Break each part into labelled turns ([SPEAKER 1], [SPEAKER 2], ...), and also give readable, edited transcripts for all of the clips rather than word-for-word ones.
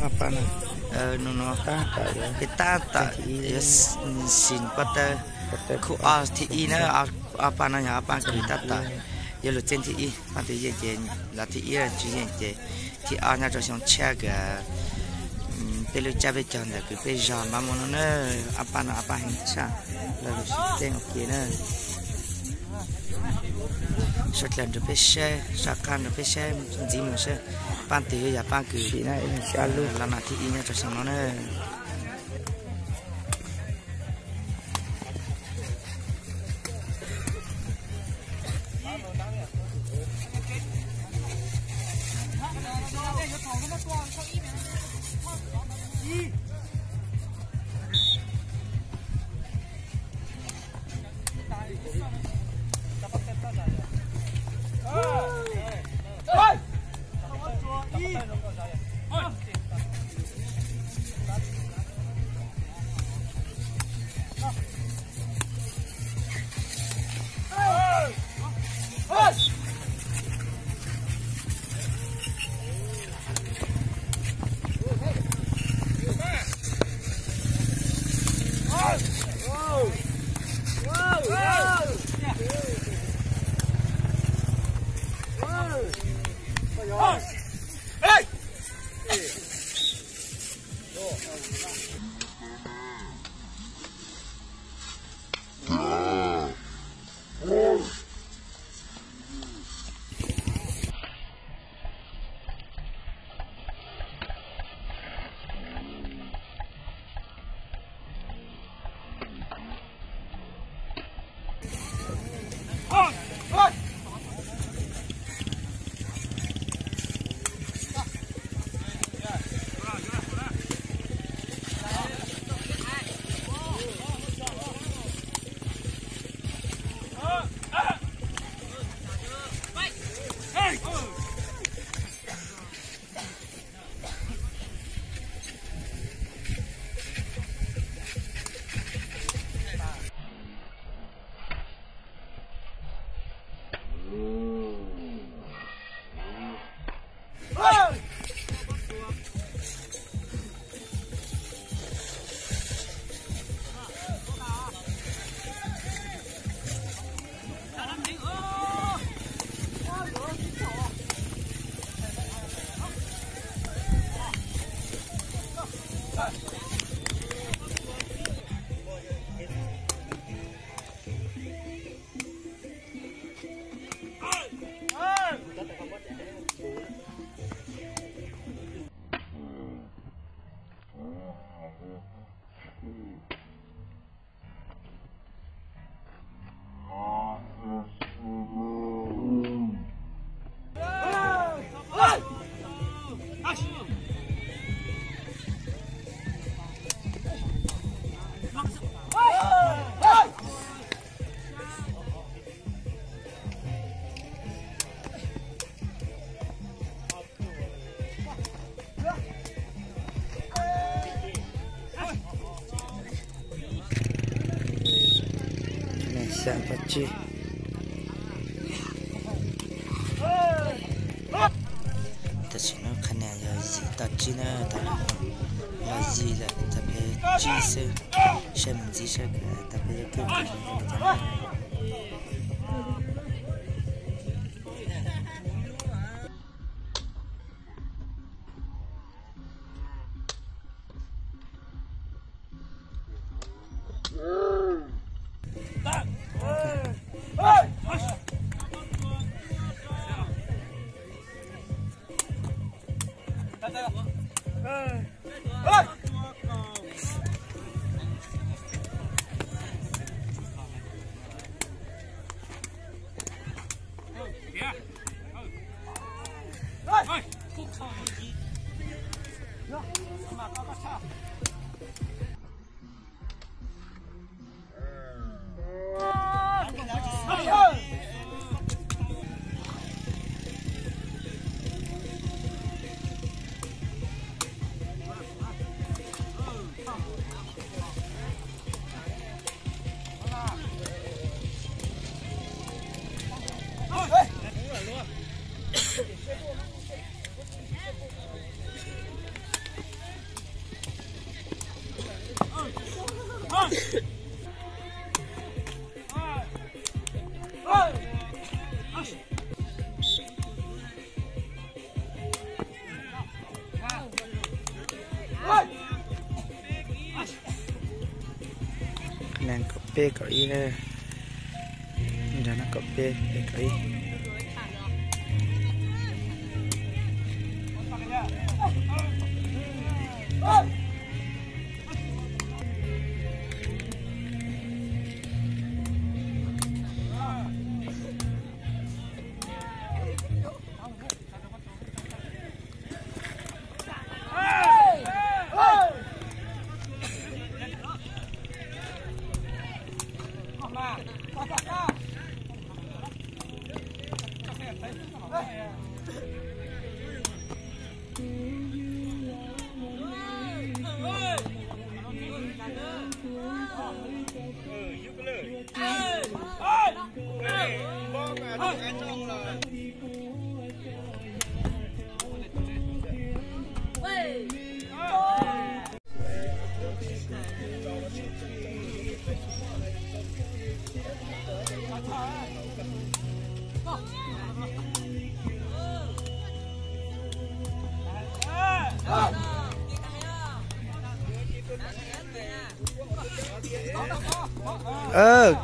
[SPEAKER 1] apa na
[SPEAKER 2] nó
[SPEAKER 1] ta
[SPEAKER 2] cái ta xin bắt khu thì nó apa nó nhà apa cái ta giờ là trên thì bạn thì giờ là thì là chỉ giờ thì nhà cho xong che cái bây giờ cha bây giờ là cái bây giờ mà nó apa hình sao là tên kia nữa sắp lần được bây xe sắp can được bây xe gì mà xe bạn thì giờ bạn cứ
[SPEAKER 1] thì này xa luôn
[SPEAKER 2] là mà thì nhà cho xong nó nữa
[SPEAKER 1] siapa sih
[SPEAKER 2] ta chỉ nó khả năng là gì ta chỉ nó ta là gì là ta phải chỉ xem gì sẽ ta phải kêu
[SPEAKER 1] nàng cặp bê cậu ý nè, giờ nó cặp bê cậu ý.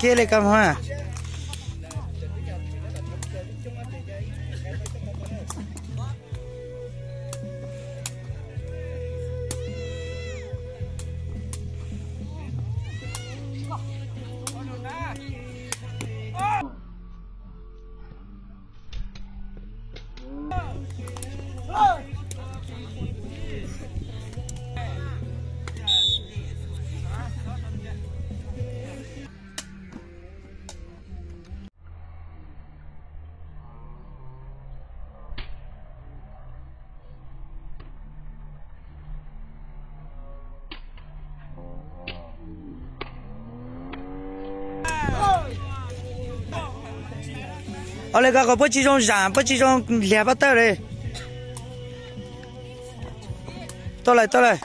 [SPEAKER 1] Kia lại cầm hoa. Ở đây có chỉ trong rạng, chỉ trong lẻ bắt tay đây. Tôi lại.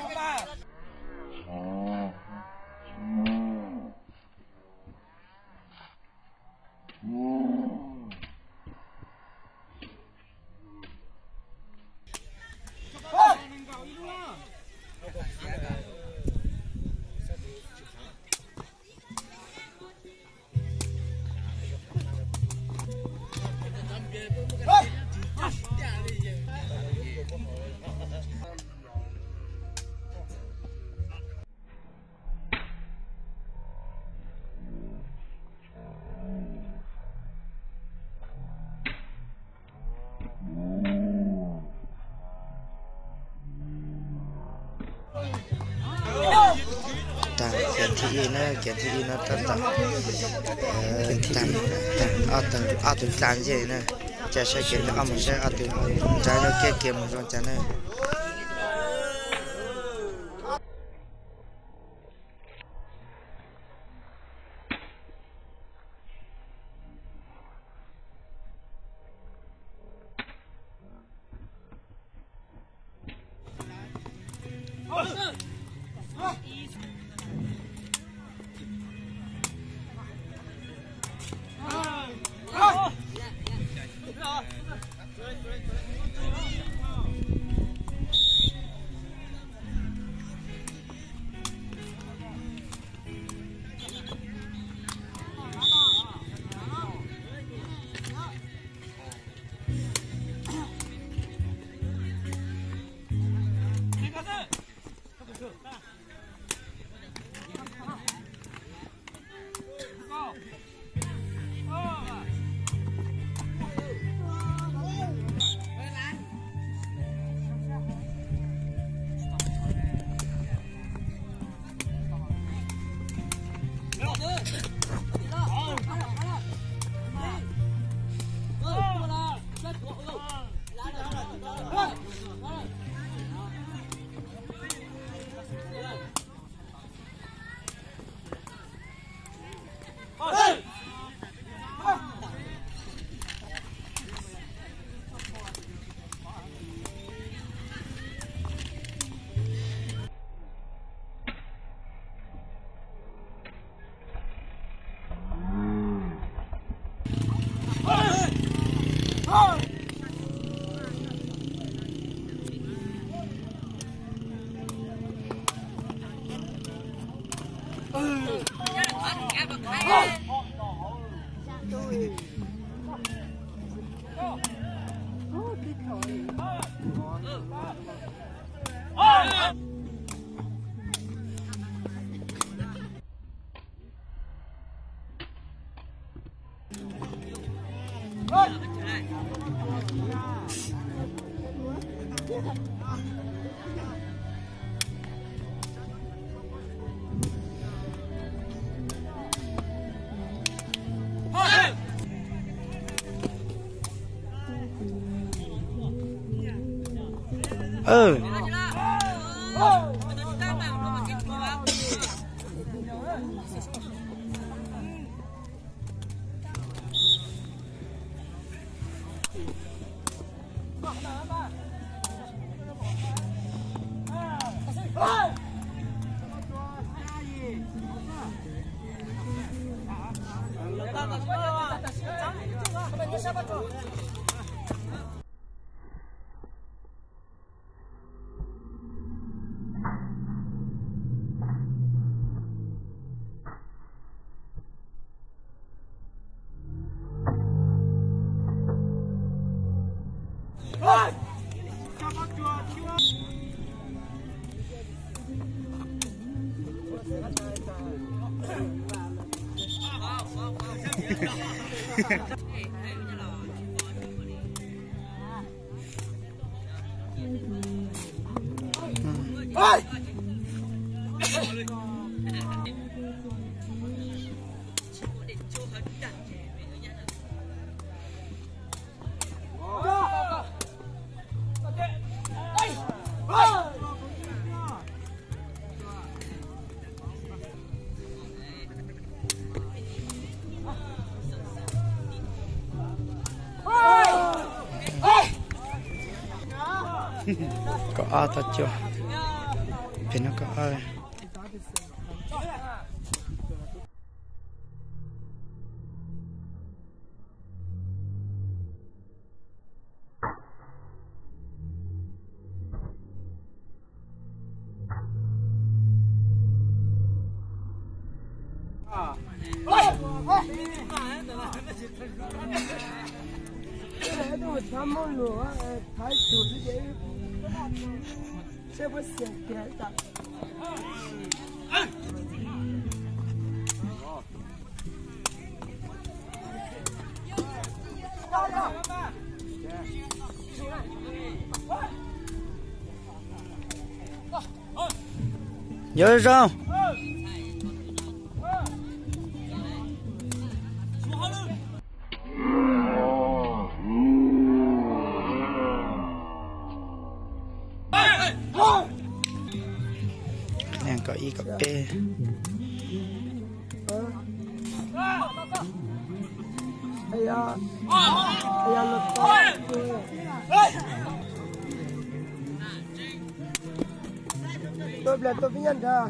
[SPEAKER 1] Kiện thị nó tận ở từ tàn gì nè, chả sẽ kiện nó âm sẽ ở từ trái nó kia một con chả này. có ao thật chưa thì nó có ao nhớ không đang có ý cà phê tôi là tôi nhân ra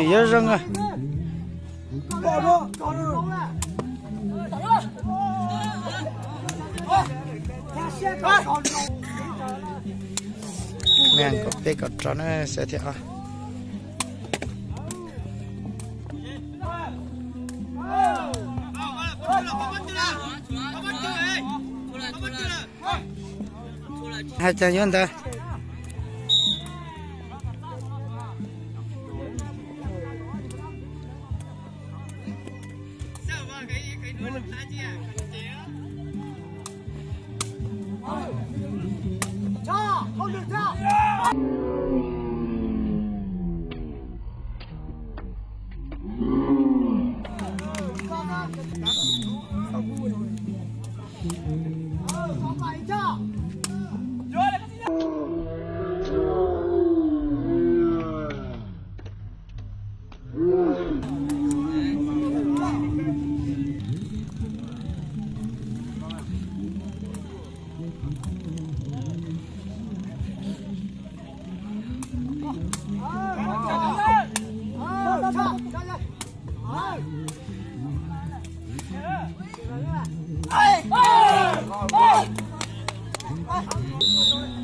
[SPEAKER 1] nhớ răng à men có tê có trò nó sẽ thế à hai chân nhớ ta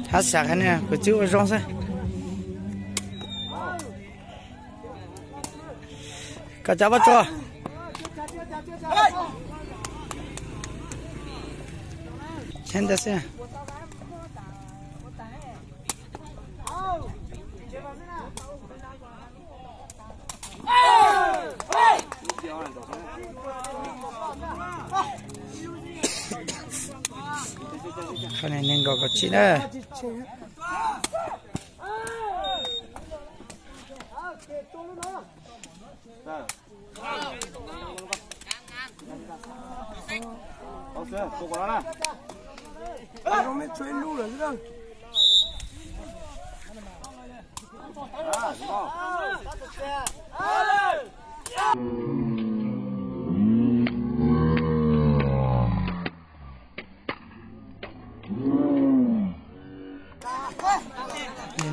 [SPEAKER 2] hát sạc cái này của chú rong sao cả cháu bắt cho chen đó xem cái này nên gọi chị nữa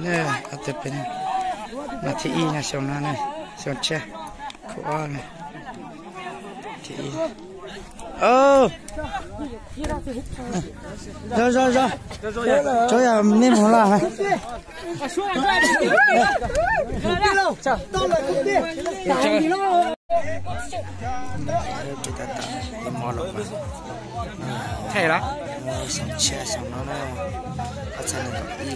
[SPEAKER 2] nè, ở tập bên là thị y này xong nó này, xong che, khổ này, thị y, rồi, cho nhà nem hồ là này, thế đó, xong che xong nó này, ở trên này y.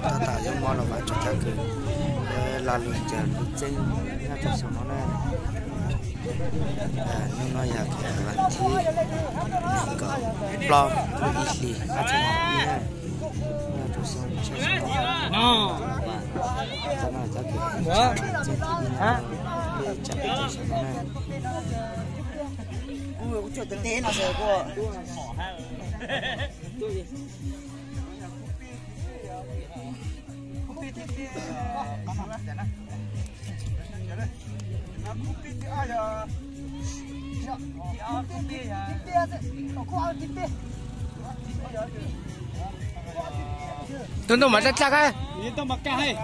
[SPEAKER 2] ta tạo ra món là bạn cho ta cứ là luyện chờ luyện chân ra cho số nó này nhưng nó giờ thì bạn thi mình có lo luyện ít đi ở trên này ra cho số cho nó ta nói ta cứ chân thì hả để chạy cho số nó này
[SPEAKER 3] ui cũng chưa thực tế nào rồi cô
[SPEAKER 2] Tunggu macam cak eh.
[SPEAKER 4] Itu makan hai.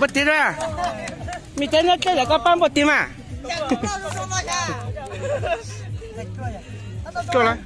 [SPEAKER 2] Bất tín à? Mi tên nó chơi là có bám bất tín à? Câu lại.